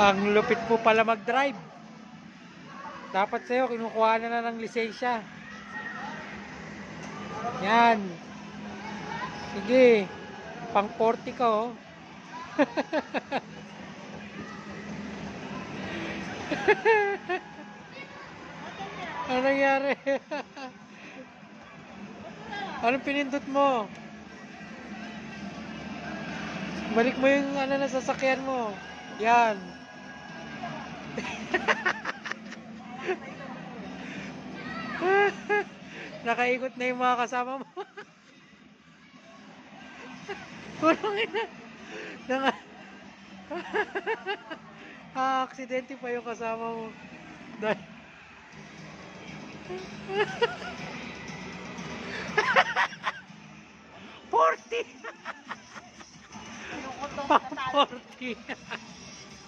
Ang lupit po pala mag-drive. Dapat sa'yo, kinukuha na ng lisensya. Yan. Sige. Pang 40 ka, oh. Ano nangyari? Anong pinindot mo? Balik mo yung ano na sasakyan mo. Yan. Nakaikot na yung mga kasama mo. Walang ina. Naka... aksidente pa yung kasama mo. Dahil... 40! 40!